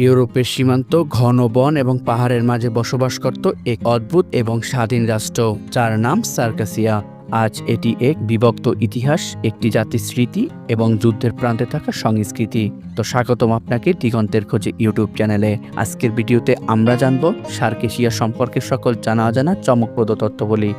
ইউরোপের সীমান্ত ঘন বন এবং পাহাড়ের মাঝে বসবাস করত এক অদ্ভুত এবং স্বাধীন রাষ্ট্র, যার নাম সার্কাসিয়া। আজ এটি এক বিভক্ত ইতিহাস, একটি জাতির স্মৃতি এবং যুদ্ধের প্রান্তে থাকা সংস্কৃতি। তো স্বাগতম আপনাকে দিগন্তের খোঁজে ইউটিউব চ্যানেলে। আজকের ভিডিওতে আমরা জানব সার্কাসিয়া সম্পর্কে সকল জানা অজানা চমকপ্রদ তথ্যবলী।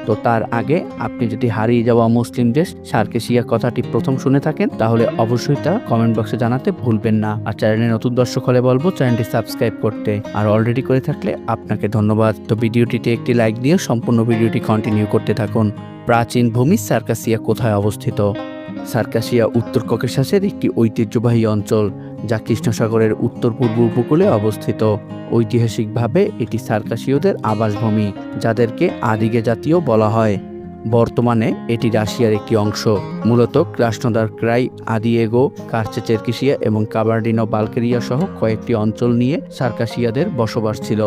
তো তার আগে আপনি যদি হারিয়ে যাওয়া মুসলিম দেশ সার্কাসিয়া কথাটি প্রথম শুনে থাকেন, তাহলে অবশ্যই তা কমেন্ট বক্সে জানাতে ভুলবেন না। আর চ্যানেলে নতুন দর্শক হলে বলবো চ্যানেলটি সাবস্ক্রাইব করতে, আর অলরেডি করে থাকলে আপনাকে ধন্যবাদ। তো ভিডিওটিতে একটি লাইক দিয়ে সম্পূর্ণ ভিডিওটি কন্টিনিউ করতে থাকুন। প্রাচীন ভূমি সার্কাসিয়া কোথায় অবস্থিত? সার্কাসিয়া উত্তর ককেশাসের একটি ঐতিহ্যবাহী অঞ্চল, যা কৃষ্ণ সাগরের উত্তর পূর্ব উপকূলে অবস্থিত। ঐতিহাসিকভাবে এটি সার্কাসীয়দের আবাসভূমি, যাদেরকে আদিগে জাতীয় বলা হয়। বর্তমানে এটি রাশিয়ার একটি অংশ। মূলত ক্রাসনোদার ক্রাই, আদিয়েগো, কার্চেচেরকিসিয়া এবং কাবার্ডিনো বালকেরিয়া সহ কয়েকটি অঞ্চল নিয়ে সার্কাসিয়াদের বসবাস ছিল।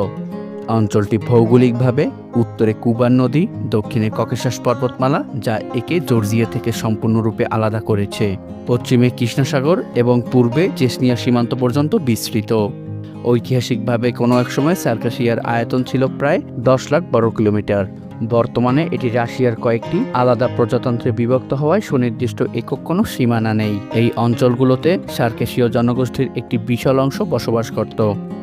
অঞ্চলটি ভৌগোলিকভাবে উত্তরে কুবান নদী, দক্ষিণে ককেশাস পর্বতমালা, যা একে জর্জিয়া থেকে সম্পূর্ণরূপে আলাদা করেছে, পশ্চিমে কৃষ্ণসাগর এবং পূর্বে চেচনিয়া সীমান্ত পর্যন্ত বিস্তৃত। ঐতিহাসিকভাবে কোনো এক সময় সার্কাসিয়ার আয়তন ছিল প্রায় 10 লাখ বর্গ কিলোমিটার। বর্তমানে এটি রাশিয়ার কয়েকটি আলাদা প্রজাতন্ত্রে বিভক্ত হওয়ায় সুনির্দিষ্ট একক কোনো সীমানা নেই। এই অঞ্চলগুলোতে সার্কাসীয় জনগোষ্ঠীর একটি বিশাল অংশ বসবাস করত,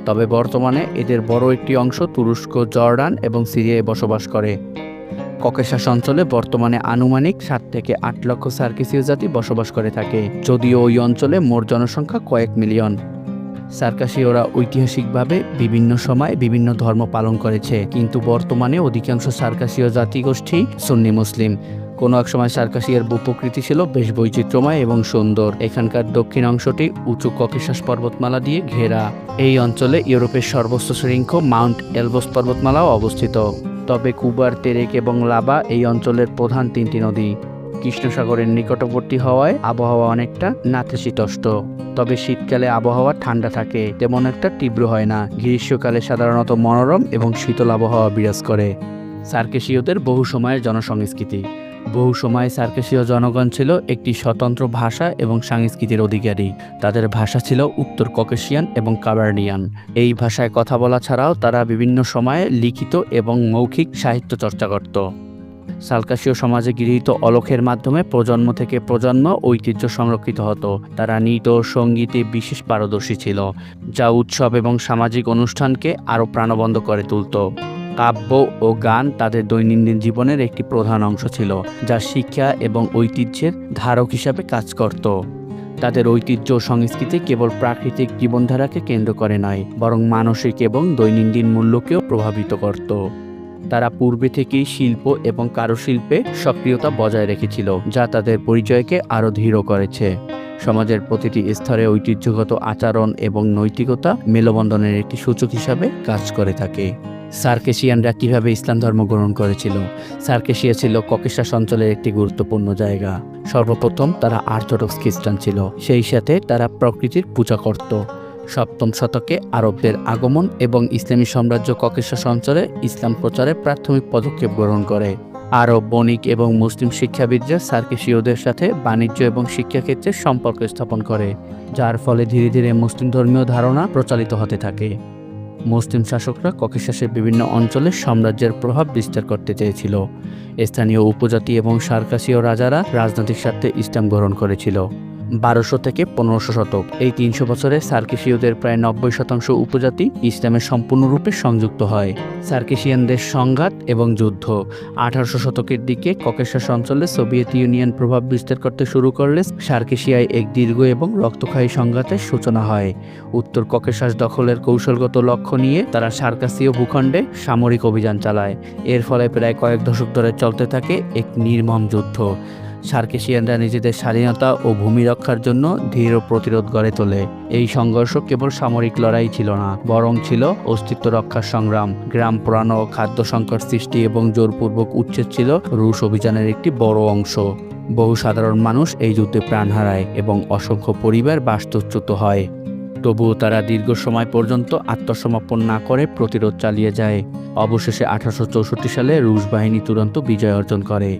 তবে বর্তমানে এদের বড় একটি অংশ তুরস্ক, জর্ডান এবং সিরিয়ায় বসবাস করে। ককেশাস অঞ্চলে বর্তমানে আনুমানিক 7 থেকে 8 লক্ষ সার্কাসীয় জাতি বসবাস করে থাকে, যদিও ওই অঞ্চলে মোট জনসংখ্যা কয়েক মিলিয়ন। সার্কাসীয়রা ঐতিহাসিকভাবে বিভিন্ন সময় বিভিন্ন ধর্ম পালন করেছে, কিন্তু বর্তমানে অধিকাংশ সার্কাসীয় জাতিগোষ্ঠী সুন্নি মুসলিম। কোনো এক সময় সার্কাসিয়ার ভূপ্রকৃতি ছিল বেশ বৈচিত্র্যময় এবং সুন্দর। এখানকার দক্ষিণ অংশটি উঁচু ককেশাস পর্বতমালা দিয়ে ঘেরা। এই অঞ্চলে ইউরোপের সর্বোচ্চ শৃঙ্গ মাউন্ট এলবোস পর্বতমালাও অবস্থিত। তবে কুবার, তেরেক এবং লাবা এই অঞ্চলের প্রধান 3টি নদী। কৃষ্ণসাগরের নিকটবর্তী হওয়ায় আবহাওয়া অনেকটা নাতিশীতোষ্ণ, তবে শীতকালে আবহাওয়া ঠান্ডা থাকে, তেমন একটা তীব্র হয় না। গ্রীষ্মকালে সাধারণত মনোরম এবং শীতল আবহাওয়া বিরাজ করে। সার্কাসীয়দের বহু সময়ের জনসংস্কৃতি। বহু সময় সার্কাসীয় জনগণ ছিল একটি স্বতন্ত্র ভাষা এবং সংস্কৃতির অধিকারী। তাদের ভাষা ছিল উত্তর ককেশিয়ান এবং কাবার্ডিয়ান। এই ভাষায় কথা বলা ছাড়াও তারা বিভিন্ন সময়ে লিখিত এবং মৌখিক সাহিত্য চর্চা করত। সার্কাসীয় সমাজে গৃহীত অলখের মাধ্যমে প্রজন্ম থেকে প্রজন্ম ঐতিহ্য সংরক্ষিত হতো। তারা নৃত্য, সঙ্গীতে বিশেষ পারদর্শী ছিল, যা উৎসব এবং সামাজিক অনুষ্ঠানকে আরও প্রাণবন্ত করে তুলত। কাব্য ও গান তাদের দৈনন্দিন জীবনের একটি প্রধান অংশ ছিল, যা শিক্ষা এবং ঐতিহ্যের ধারক হিসাবে কাজ করত। তাদের ঐতিহ্য ও সংস্কৃতি কেবল প্রাকৃতিক জীবনধারাকে কেন্দ্র করে নয়, বরং মানসিক এবং দৈনন্দিন মূল্যকেও প্রভাবিত করত। তারা পূর্বে থেকেই শিল্প এবং কারুশিল্পে সক্রিয়তা বজায় রেখেছিল, যা তাদের পরিচয়কে আরও দৃঢ় করেছে। সমাজের প্রতিটি স্তরে ঐতিহ্যগত আচরণ এবং নৈতিকতা মেলবন্ধনের একটি সূচক হিসাবে কাজ করে থাকে। সার্কাসিয়ানরা কিভাবে ইসলাম ধর্ম গ্রহণ করেছিল? সার্কাসিয়া ছিল ককেশাস অঞ্চলের একটি গুরুত্বপূর্ণ জায়গা। সর্বপ্রথম তারা অর্থোডক্স খ্রিস্টান ছিল, সেই সাথে তারা প্রকৃতির পূজা করত। 7ম শতকে আরবদের আগমন এবং ইসলামী সাম্রাজ্য ককেশাস অঞ্চলে ইসলাম প্রচারে প্রাথমিক পদক্ষেপ গ্রহণ করে। আরব বণিক এবং মুসলিম শিক্ষাবিদরা সার্কাসীয়দের সাথে বাণিজ্য এবং শিক্ষাক্ষেত্রে সম্পর্ক স্থাপন করে, যার ফলে ধীরে ধীরে মুসলিম ধর্মীয় ধারণা প্রচারিত হতে থাকে। মুসলিম শাসকরা ককেশাসের বিভিন্ন অঞ্চলে সাম্রাজ্যের প্রভাব বিস্তার করতে চেয়েছিল। স্থানীয় উপজাতি এবং সার্কাসীয় রাজারা রাজনৈতিক স্বার্থে ইসলাম গ্রহণ করেছিল। 1200 থেকে 1500 শতক, এই 300 বছরে সার্কাসীয়দের প্রায় 90% উপজাতি ইসলামে সম্পূর্ণরূপে সংযুক্ত হয়। সার্কাসিয়ানদের সংঘাত এবং যুদ্ধ। 1800 শতকের দিকে ককেশাস অঞ্চলে সোভিয়েত ইউনিয়ন প্রভাব বিস্তার করতে শুরু করলে সার্কাসিয়ায় এক দীর্ঘ এবং রক্তক্ষয়ী সংঘাতের সূচনা হয়। উত্তর ককেশাস দখলের কৌশলগত লক্ষ্য নিয়ে তারা সার্কাসীয় ভূখণ্ডে সামরিক অভিযান চালায়। এর ফলে প্রায় কয়েক দশক ধরে চলতে থাকে এক নির্মম যুদ্ধ। সার্কাসিয়ানরা নিজেদের স্বাধীনতা ও ভূমি রক্ষার জন্য দৃঢ় প্রতিরোধ গড়ে তোলে। এই সংঘর্ষ কেবল সামরিক লড়াই ছিল না, বরং ছিল অস্তিত্ব রক্ষার সংগ্রাম। গ্রাম পোড়ানো, খাদ্য সংকট সৃষ্টি এবং জোরপূর্বক উচ্ছেদ ছিল রুশ অভিযানের একটি বড় অংশ। বহু সাধারণ মানুষ এই যুদ্ধে প্রাণ হারায় এবং অসংখ্য পরিবার বাস্তুচ্যুত হয়। তবুও তারা দীর্ঘ সময় পর্যন্ত আত্মসমর্পণ না করে প্রতিরোধ চালিয়ে যায়। অবশেষে 1864 সালে রুশ বাহিনী চূড়ান্ত বিজয় অর্জন করে।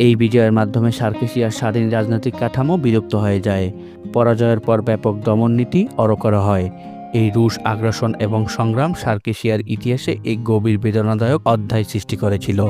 এই বিজয়ের মাধ্যমে সার্কাসিয়ার স্বাধীন রাজনৈতিক কাঠামো বিলুপ্ত হয়ে যায়। পরাজয়ের পর ব্যাপক দমননীতি আরোপ করা হয়। এই রুশ আগ্রাসন এবং সংগ্রাম সার্কেসিয়ার ইতিহাসে এক গভীর বেদনাদায়ক অধ্যায় সৃষ্টি করেছিল।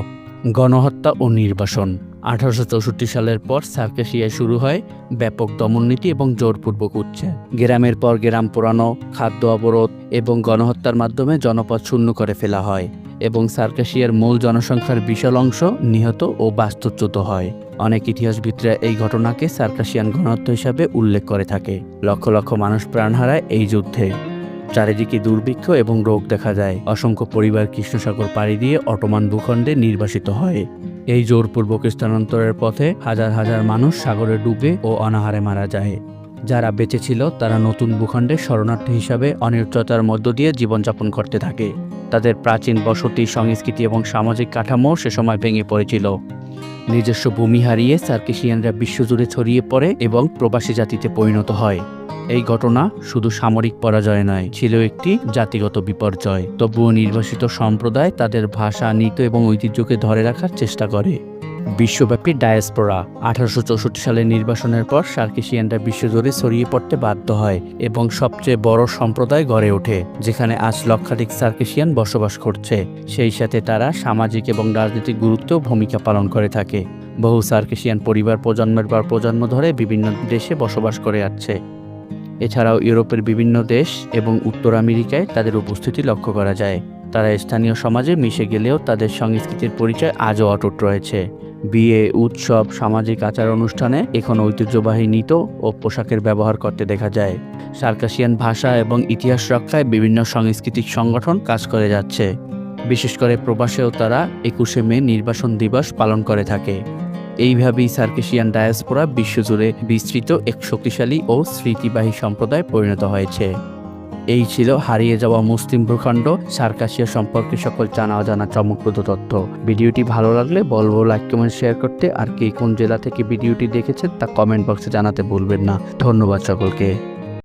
গণহত্যা ও নির্বাসন। 1864 সালের পর সার্কেসিয়ায় শুরু হয় ব্যাপক দমননীতি এবং জোরপূর্বক উচ্ছেদ। গ্রামের পর গ্রাম পোড়ানো, খাদ্য অবরোধ এবং গণহত্যার মাধ্যমে জনপদ শূন্য করে ফেলা হয় এবং সার্কেসিয়ার মূল জনসংখ্যার বিশাল অংশ নিহত ও বাস্তুচ্যুত হয়। অনেক ইতিহাসবিদরা এই ঘটনাকে সার্কাসিয়ান গণহত্যা হিসাবে উল্লেখ করে থাকে। লক্ষ লক্ষ মানুষ প্রাণ হারায় এই যুদ্ধে। চারিদিকে দুর্ভিক্ষ এবং রোগ দেখা যায়। অসংখ্য পরিবার কৃষ্ণসাগর পাড়ি দিয়ে অটোমান ভূখণ্ডে নির্বাসিত হয়। এই জোরপূর্বক স্থানান্তরের পথে হাজার হাজার মানুষ সাগরে ডুবে ও অনাহারে মারা যায়। যারা বেঁচে ছিল তারা নতুন ভূখণ্ডে শরণার্থী হিসাবে অনিশ্চয়তার মধ্য দিয়ে জীবনযাপন করতে থাকে। তাদের প্রাচীন বসতি, সংস্কৃতি এবং সামাজিক কাঠামো সে সময় ভেঙে পড়েছিল। নিজস্ব ভূমি হারিয়ে সার্কেসিয়ানরা বিশ্বজুড়ে ছড়িয়ে পড়ে এবং প্রবাসী জাতিতে পরিণত হয়। এই ঘটনা শুধু সামরিক পরাজয় নয়, ছিল একটি জাতিগত বিপর্যয়। তবুও নির্বাসিত সম্প্রদায় তাদের ভাষা, নৃত্য এবং ঐতিহ্যকে ধরে রাখার চেষ্টা করে। বিশ্বব্যাপী ডায়াসপোরা। 1864 সালের নির্বাসনের পর সার্কেসিয়ানরা বিশ্বজুড়ে ছড়িয়ে পড়তে বাধ্য হয় এবং সবচেয়ে বড় সম্প্রদায় গড়ে ওঠে, যেখানে আজ লক্ষাধিক সার্কেসিয়ান বসবাস করছে। সেই সাথে তারা সামাজিক এবং রাজনৈতিক গুরুত্ব ভূমিকা পালন করে থাকে। বহু সার্কেসিয়ান পরিবার প্রজন্মের পর প্রজন্ম ধরে বিভিন্ন দেশে বসবাস করে আসছে। এছাড়াও ইউরোপের বিভিন্ন দেশ এবং উত্তর আমেরিকায় তাদের উপস্থিতি লক্ষ্য করা যায়। তারা স্থানীয় সমাজে মিশে গেলেও তাদের সংস্কৃতির পরিচয় আজও অটুট রয়েছে। বিয়ে, উৎসব, সামাজিক আচার অনুষ্ঠানে এখন ঐতিহ্যবাহী নৃত্য ও পোশাকের ব্যবহার করতে দেখা যায়। সার্কাসিয়ান ভাষা এবং ইতিহাস রক্ষায় বিভিন্ন সাংস্কৃতিক সংগঠন কাজ করে যাচ্ছে। বিশেষ করে প্রবাসেও তারা 21শে মে নির্বাসন দিবস পালন করে থাকে। এইভাবেই সার্কেসিয়ান ডায়াসপোরা বিশ্বজুড়ে বিস্তৃত এক শক্তিশালী ও স্মৃতিবাহী সম্প্রদায় পরিণত হয়েছে। এই ছিল হারিয়ে যাওয়া মুসলিম ভূখণ্ড সার্কাসিয়া সম্পর্কে সকল জানা অজানা চমকপ্রদ তথ্য। ভিডিওটি ভালো লাগলে বলবো লাইক, কমেন্ট, শেয়ার করতে। আর কে কোন জেলা থেকে ভিডিওটি দেখেছেন তা কমেন্ট বক্সে জানাতে ভুলবেন না। ধন্যবাদ সকলকে।